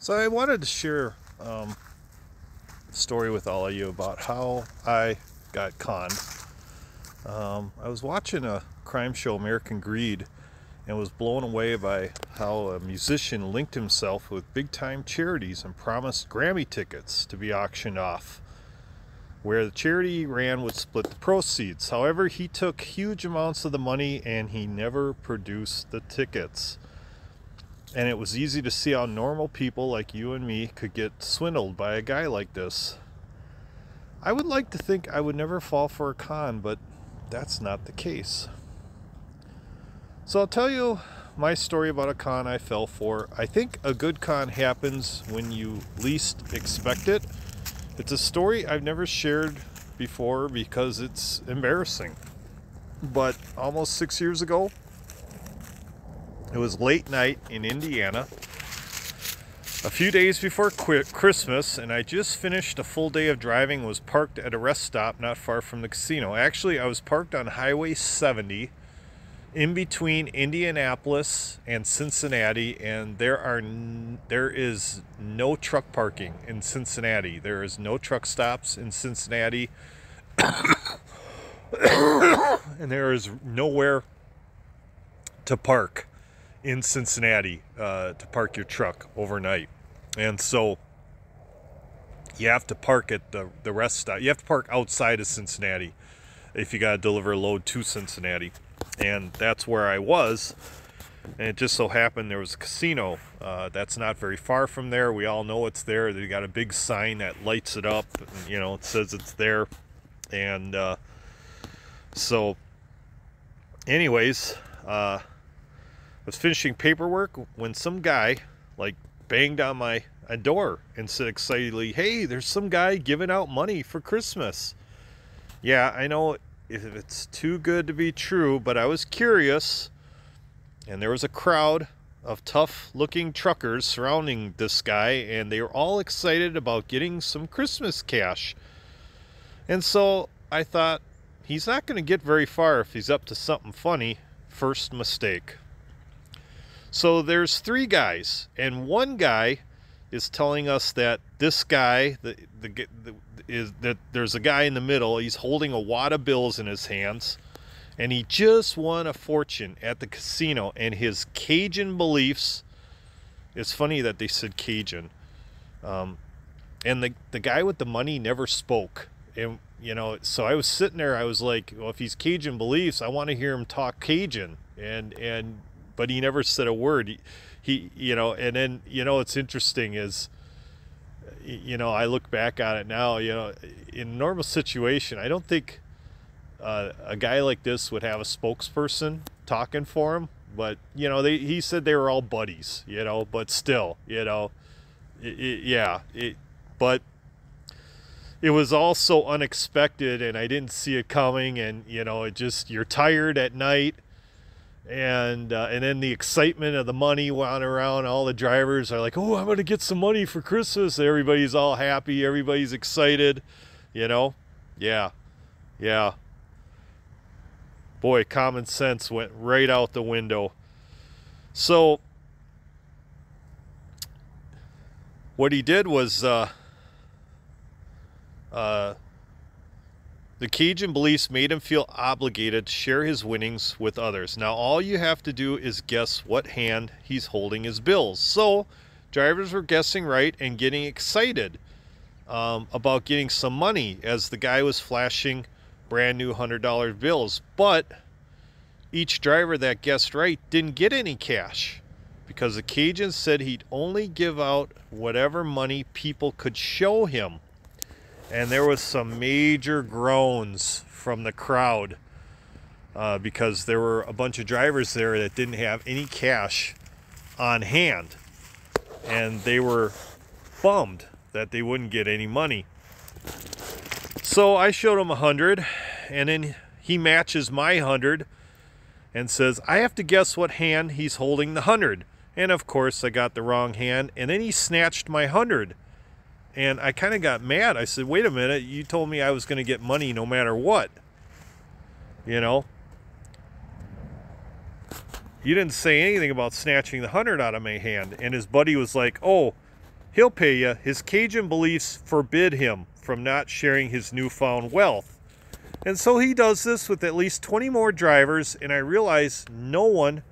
So I wanted to share a story with all of you about how I got conned. I was watching a crime show, American Greed, and was blown away by how a musician linked himself with big-time charities and promised Grammy tickets to be auctioned off, where the charity he ran would split the proceeds. However, he took huge amounts of the money and he never produced the tickets. And it was easy to see how normal people like you and me could get swindled by a guy like this. I would like to think I would never fall for a con, but that's not the case. So I'll tell you my story about a con I fell for. I think a good con happens when you least expect it. It's a story I've never shared before because it's embarrassing. But almost 6 years ago, it was late night in Indiana, a few days before Christmas, and I just finished a full day of driving and was parked at a rest stop not far from the casino. Actually, I was parked on Highway 70 in between Indianapolis and Cincinnati, and there is no truck parking in Cincinnati. There is no truck stops in Cincinnati, and there is nowhere to park in Cincinnati to park your truck overnight. And so you have to park at the rest stop. You have to park outside of Cincinnati if you got to deliver a load to Cincinnati. And that's where I was. And it just so happened there was a casino that's not very far from there. We all know it's there. They got a big sign that lights it up. And, you know, it says it's there. And so anyways, I was finishing paperwork when some guy like banged on my door and said excitedly, "Hey, there's some guy giving out money for Christmas." Yeah, I know if it's too good to be true, but I was curious, and there was a crowd of tough-looking truckers surrounding this guy, and they were all excited about getting some Christmas cash. And so I thought, he's not going to get very far if he's up to something funny. First mistake. So there's three guys, and one guy is telling us that this guy, that there's a guy in the middle. He's holding a wad of bills in his hands, and he just won a fortune at the casino. And his Cajun beliefs, it's funny that they said Cajun, and the guy with the money never spoke. And you know, so I was sitting there. I was like, well, if he's Cajun beliefs, I want to hear him talk Cajun, but he never said a word. He you know, and then, you know, what's interesting is, you know, I look back on it now, you know, in a normal situation, I don't think a guy like this would have a spokesperson talking for him. But, you know, he said they were all buddies, you know, but still, you know, but it was all so unexpected, and I didn't see it coming. And, you know, you're tired at night. And then the excitement of the money went around. All the drivers are like, "Oh, I'm going to get some money for Christmas." Everybody's all happy. Everybody's excited, you know? Yeah. Boy, common sense went right out the window. So what he did was the Cajun beliefs made him feel obligated to share his winnings with others. Now, all you have to do is guess what hand he's holding his bills. So, drivers were guessing right and getting excited about getting some money as the guy was flashing brand new $100 bills. But each driver that guessed right didn't get any cash, because the Cajun said he'd only give out whatever money people could show him. And there was some major groans from the crowd because there were a bunch of drivers there that didn't have any cash on hand. And they were bummed that they wouldn't get any money. So I showed him 100, and then he matches my 100 and says, "I have to guess what hand he's holding the 100. And of course I got the wrong hand, and then he snatched my 100. And I kind of got mad. I said, "Wait a minute, you told me I was going to get money no matter what. You know? You didn't say anything about snatching the 100 out of my hand." And his buddy was like, "Oh, He'll pay you. His Cajun beliefs forbid him from not sharing his newfound wealth. And so he does this with at least 20 more drivers, and I realize no one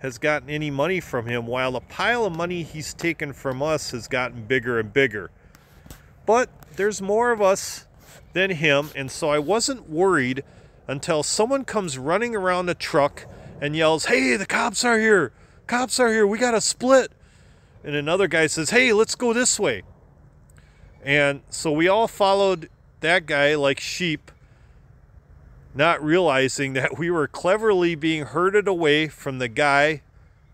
has gotten any money from him, while the pile of money he's taken from us has gotten bigger and bigger. But there's more of us than him, and so I wasn't worried until someone comes running around the truck and yells, "Hey, the cops are here! Cops are here! We got to split!" And another guy says, "Hey, let's go this way." And so we all followed that guy like sheep, not realizing that we were cleverly being herded away from the guy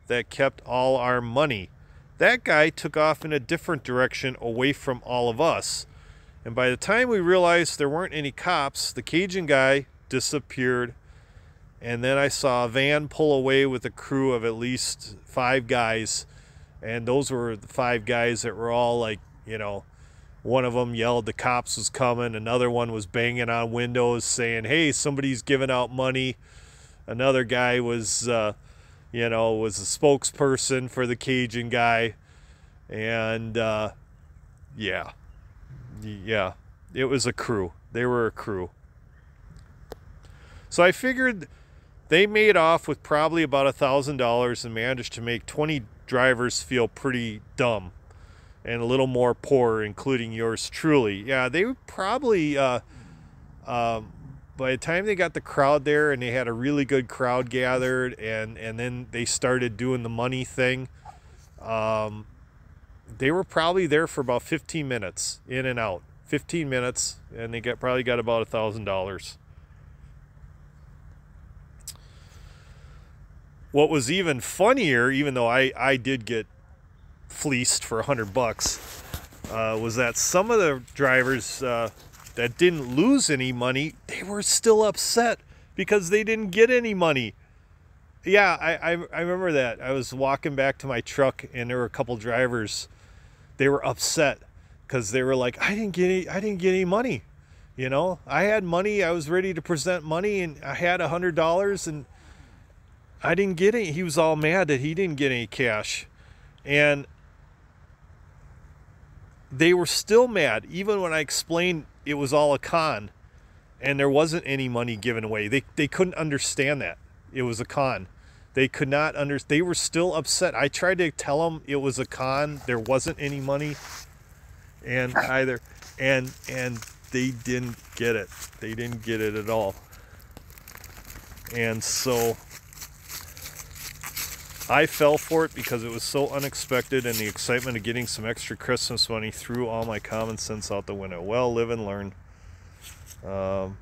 that kept all our money. That guy took off in a different direction away from all of us. And by the time we realized there weren't any cops, the Cajun guy disappeared. And then I saw a van pull away with a crew of at least 5 guys. And those were the 5 guys that were all like, you know, one of them yelled the cops was coming. Another one was banging on windows saying, "Hey, somebody's giving out money." Another guy was, you know, was a spokesperson for the Cajun guy. And, yeah, it was a crew. They were a crew. So I figured they made off with probably about $1,000 and managed to make 20 drivers feel pretty dumb and a little more poor, including yours truly. Yeah, they would probably, by the time they got the crowd there and they had a really good crowd gathered, and then they started doing the money thing, they were probably there for about 15 minutes, in and out. 15 minutes, and they probably got about $1,000. What was even funnier, even though I did get fleeced for $100, was that some of the drivers that didn't lose any money, they were still upset because they didn't get any money. Yeah, I remember that. I was walking back to my truck, and there were a couple drivers. They were upset because they were like, I didn't get any money. You know, I had money. I was ready to present money, and I had $100, and I didn't get any. He was all mad that he didn't get any cash. And they were still mad, even when I explained it was all a con and there wasn't any money given away. They couldn't understand that. It was a con. They could not understand. They were still upset. I tried to tell them it was a con. There wasn't any money and either. And they didn't get it. They didn't get it at all. And so I fell for it because it was so unexpected, and the excitement of getting some extra Christmas money threw all my common sense out the window. Well, live and learn. And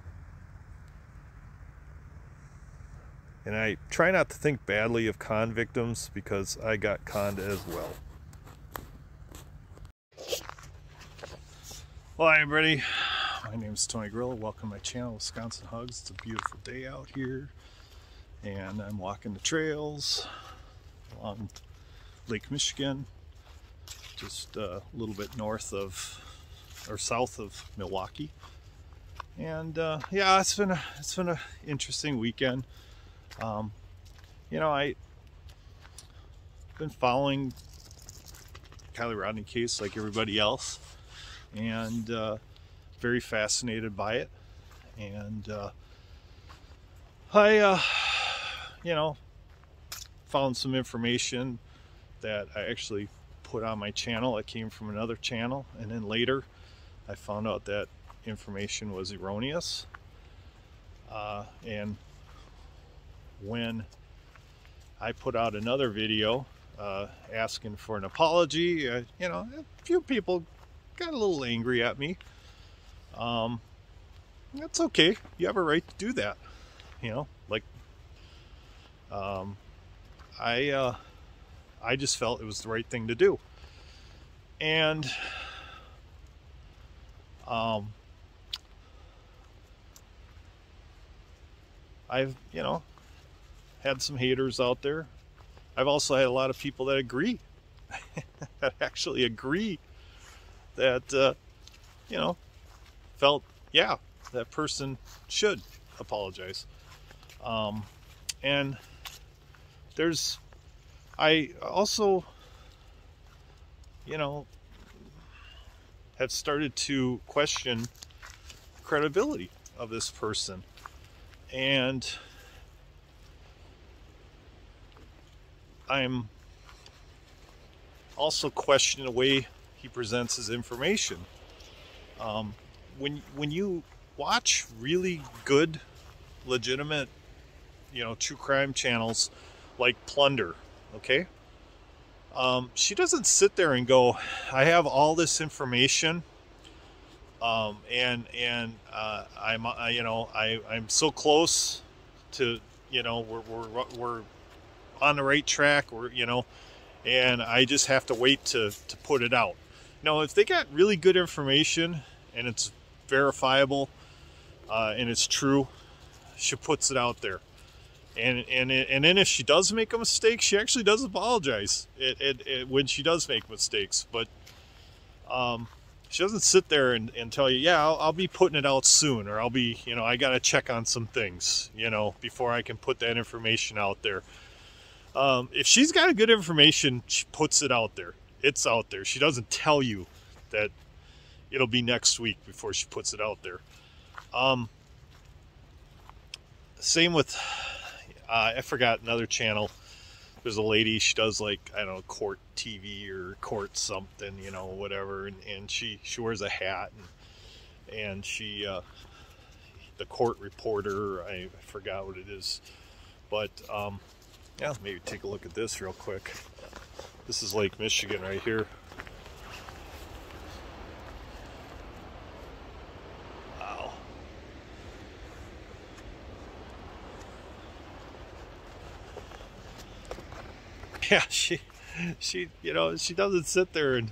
I try not to think badly of con victims because I got conned as well. Well, hi everybody. My name is Tony Grillo. Welcome to my channel, Wisconsin Hugs. It's a beautiful day out here, and I'm walking the trails along Lake Michigan, just a little bit north of or south of Milwaukee. And yeah, it's been a interesting weekend. You know, I've been following Kiely Rodni case like everybody else, and very fascinated by it. And I you know, found some information that I actually put on my channel. It came from another channel, and then later I found out that information was erroneous. And when I put out another video asking for an apology, you know, a few people got a little angry at me. That's okay. You have a right to do that. You know, like, I just felt it was the right thing to do. And I've, you know, had some haters out there. I've also had a lot of people that agree, that actually agree that, you know, felt, yeah, that person should apologize. And I also, you know, have started to question credibility of this person. And I'm also questioning the way he presents his information. When you watch really good, legitimate, true crime channels like Plunder, okay? She doesn't sit there and go, I have all this information, and I'm so close to, we're on the right track, and I just have to wait to put it out. No, if they got really good information and it's verifiable, and it's true, she puts it out there. And then if she does make a mistake, she actually does apologize when she does make mistakes. But she doesn't sit there and tell you, yeah, I'll be putting it out soon, or I'll be, I got to check on some things, before I can put that information out there. If she's got good information, she puts it out there. It's out there. She doesn't tell you that it'll be next week before she puts it out there. Same with, I forgot another channel. There's a lady, she does like, I don't know, court TV or court something, whatever. And she wears a hat, and she, the court reporter, I forgot what it is. But, yeah, maybe take a look at this real quick. This is Lake Michigan right here. Wow. Yeah, she she doesn't sit there and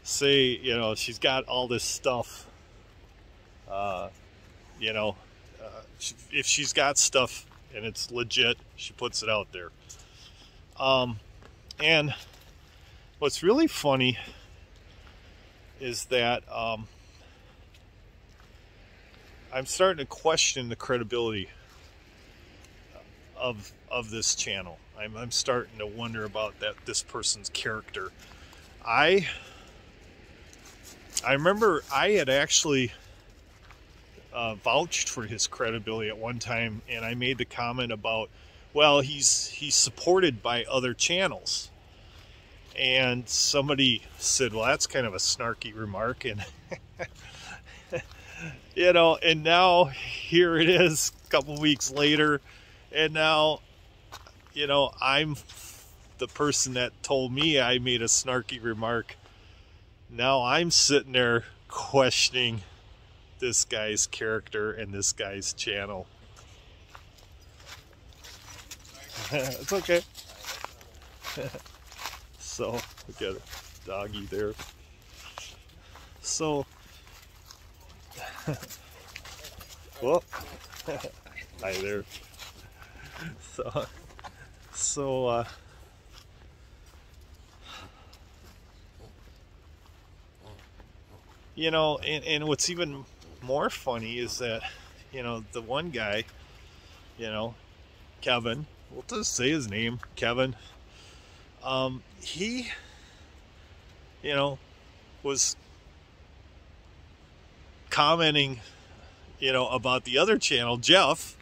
say, she's got all this stuff. If she's got stuff and it's legit, she puts it out there. And what's really funny is that I'm starting to question the credibility of this channel. I'm starting to wonder about this person's character. I remember I had actually vouched for his credibility at one time, and I made the comment about, well, he's supported by other channels, and somebody said, well, that's kind of a snarky remark, and and now here it is a couple weeks later, and now I'm the person that told me I made a snarky remark. Now I'm sitting there questioning this guy's character and this guy's channel. It's okay. So, look at it, doggy there. So, well, hi there. So, and what's even more funny is that, the one guy, Kevin, we'll just say his name, Kevin, he, was commenting, about the other channel, Jeff,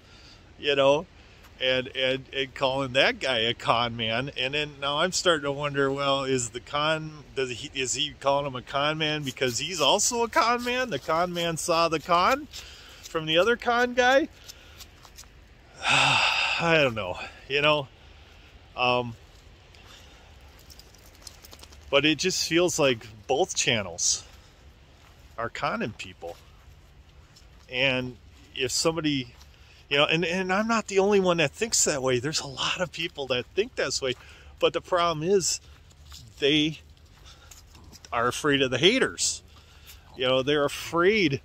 and calling that guy a con man. And then now I'm starting to wonder, well, is he calling him a con man because he's also a con man? The con man saw the con from the other con guy? I don't know, but it just feels like both channels are conning people. And if somebody, and I'm not the only one that thinks that way. There's a lot of people that think that way. But the problem is they are afraid of the haters. They're afraid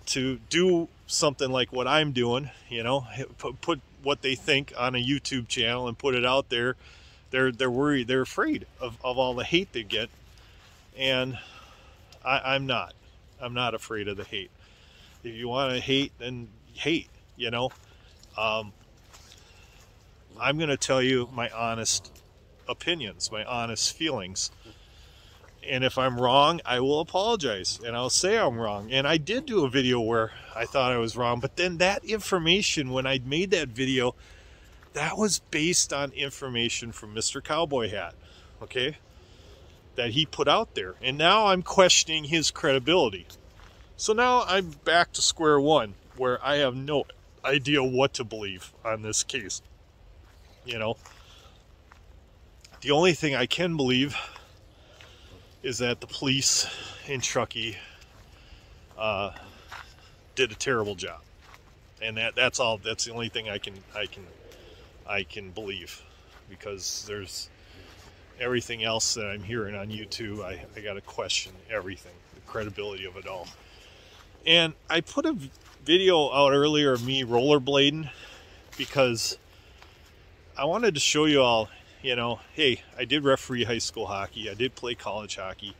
to do something like what I'm doing, put what they think on a YouTube channel and put it out there. They're worried. They're afraid of all the hate they get. And I'm not afraid of the hate. If you want to hate, then hate. I'm going to tell you my honest opinions, my honest feelings. And if I'm wrong, I will apologize and I'll say I'm wrong. And I did do a video where I thought I was wrong, but then that information, when I made that video, that was based on information from Mr. Cowboy Hat, okay, that he put out there. And now I'm questioning his credibility. So now I'm back to square one, where I have no idea what to believe on this case. You know, the only thing I can believe is that the police in Truckee did a terrible job, and that's all. That's the only thing I can believe, because there's everything else that I'm hearing on YouTube. I got to question everything, the credibility of it all. And I put a video out earlier of me rollerblading because I wanted to show you all, you know, hey, I did referee high school hockey. I did play college hockey.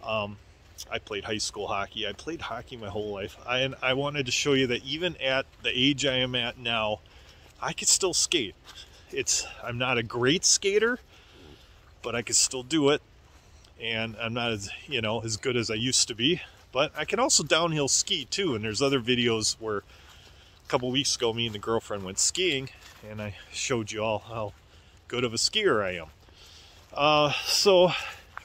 I played high school hockey. I played hockey my whole life. And I wanted to show you that even at the age I am at now, I could still skate. I'm not a great skater, but I could still do it. And I'm not as, you know, as good as I used to be. But I can also downhill ski too. And there's other videos where a couple weeks ago, me and the girlfriend went skiing, and I showed you all how good of a skier I am. So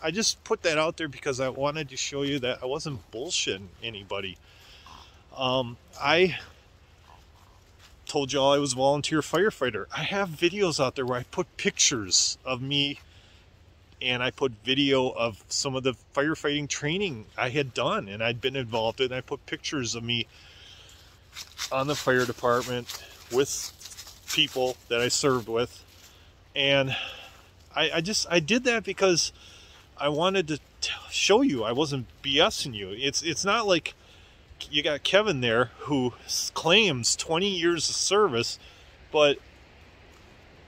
I just put that out there because I wanted to show you that I wasn't bullshitting anybody. I told you all I was a volunteer firefighter. I have videos out there where I put pictures of me, and I put video of some of the firefighting training I had done and I'd been involved in. I put pictures of me on the fire department with people that I served with. And I did that because I wanted to show you I wasn't BSing you. It's not like you got Kevin there who claims 20 years of service, but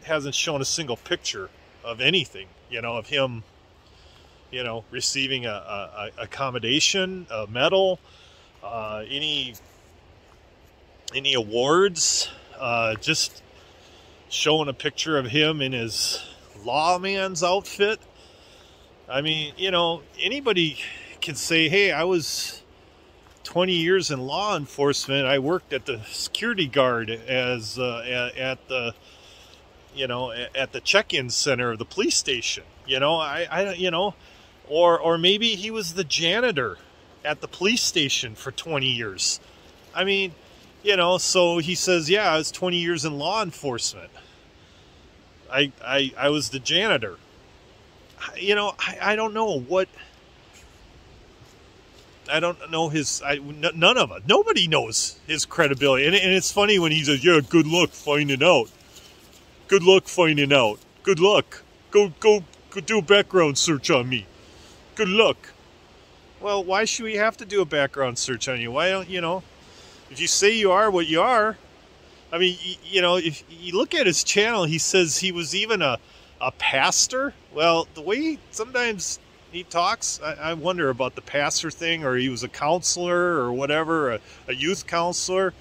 hasn't shown a single picture of anything, you know, of him, you know, receiving a accommodation, a medal, any awards, just showing a picture of him in his lawman's outfit. I mean, you know, anybody can say, hey, I was 20 years in law enforcement. I worked at the security guard as at the, you know, at the check-in center of the police station. You know, I you know, or maybe he was the janitor at the police station for 20 years. I mean, you know, so he says, yeah, I was 20 years in law enforcement. I was the janitor. You know, I don't know what, I don't know his, none of it. Nobody knows his credibility. And it's funny when he says, yeah, good luck finding out. Good luck finding out. Good luck. Go do a background search on me. Good luck. Well, why should we have to do a background search on you? Why don't, you know, if you say you are what you are, I mean, you know, if you look at his channel, he says he was even a pastor. Well, the way sometimes he talks, I wonder about the pastor thing, or he was a counselor or whatever, a youth counselor.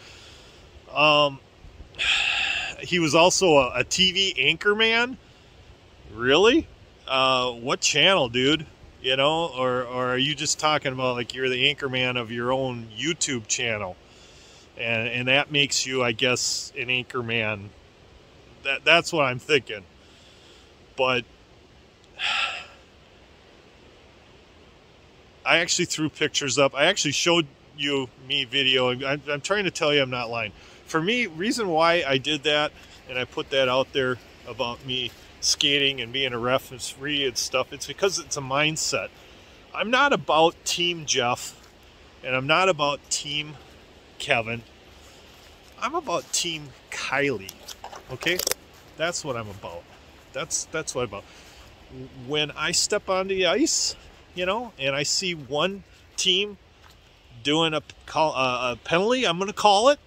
He was also a TV anchorman. Really? What channel, dude? You know, or are you just talking about like you're the anchorman of your own YouTube channel, and that makes you, I guess, an anchorman? That's what I'm thinking. But I actually threw pictures up. I actually showed you me video. I'm trying to tell you I'm not lying. For me, reason why I did that and I put that out there about me skating and being a referee and stuff, it's because it's a mindset. I'm not about Team Jeff, and I'm not about Team Kevin. I'm about Team Kylie. Okay? That's what I'm about. That's what I'm about. When I step on the ice, you know, and I see one team doing a penalty, I'm going to call it.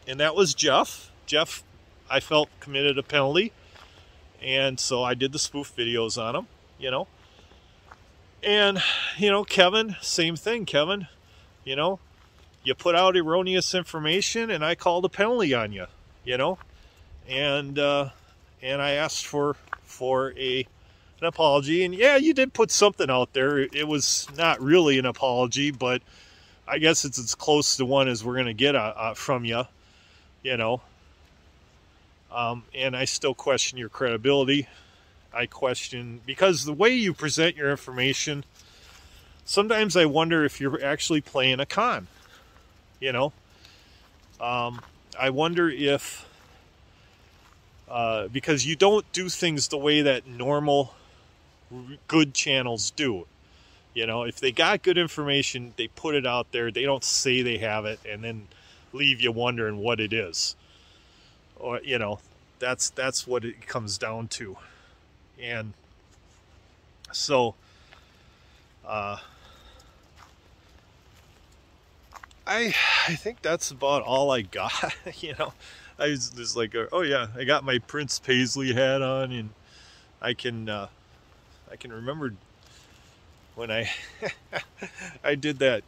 And that was Jeff. Jeff, I felt, committed a penalty. And so I did the spoof videos on him, you know. And, you know, Kevin, same thing, Kevin. You know, you put out erroneous information and I called a penalty on you, you know. And I asked for a an apology. And yeah, you did put something out there. It was not really an apology, but I guess it's as close to one as we're going to get from you, you know. And I still question your credibility. I question, because the way you present your information, sometimes I wonder if you're actually playing a con, you know. I wonder if, because you don't do things the way that normal good channels do. You know, if they got good information, they put it out there. They don't say they have it and then leave you wondering what it is. Or, you know, that's what it comes down to. And so, I think that's about all I got. You know, I was just like, oh yeah, I got my Prince Paisley hat on, and I can remember when I I did that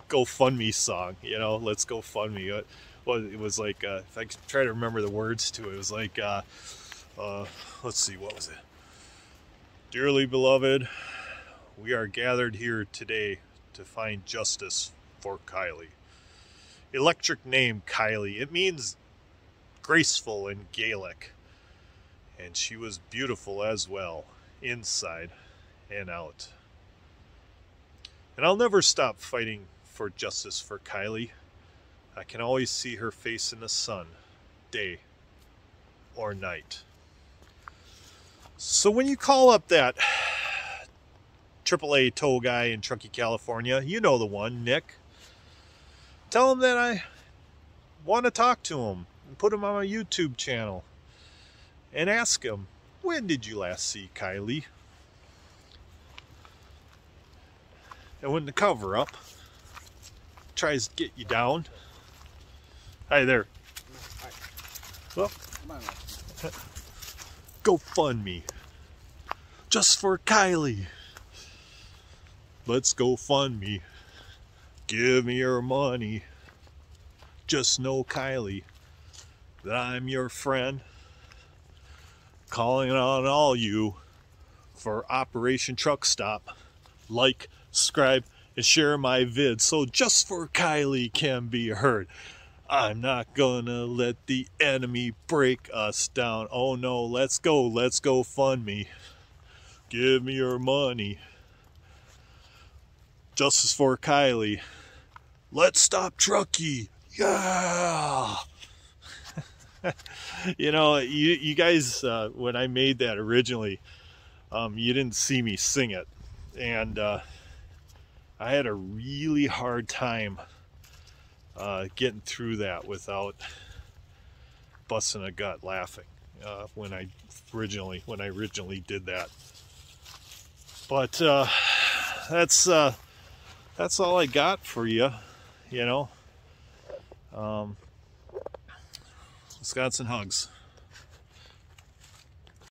GoFundMe song, you know, Let's Go Fund Me. Well, it was like, if I could try to remember the words to it, it was like, let's see, what was it? Dearly beloved, we are gathered here today to find justice for Kylie. Electric name Kylie. It means graceful in Gaelic. And she was beautiful as well, inside and out. And I'll never stop fighting for justice for Kylie. I can always see her face in the sun, day or night. So when you call up that AAA tow guy in Truckee, California, you know the one, Nick. Tell him that I want to talk to him and put him on my YouTube channel and ask him, when did you last see Kylie? And when the cover up tries to get you down. Hi there. Well, GoFundMe. Just for Kylie. Let's GoFundMe. Give me your money. Just know, Kylie, that I'm your friend. Calling on all you for Operation Truck Stop. Like, subscribe, and share my vid so Just for Kylie can be heard. I'm not gonna let the enemy break us down. Oh no, let's go fund me. Give me your money. Justice for Kylie. Let's stop Truckee. Yeah. You know, you guys, when I made that originally, you didn't see me sing it. And I had a really hard time getting through that without busting a gut laughing when I originally did that. But that's all I got for you, you know. Wisconsin hugs.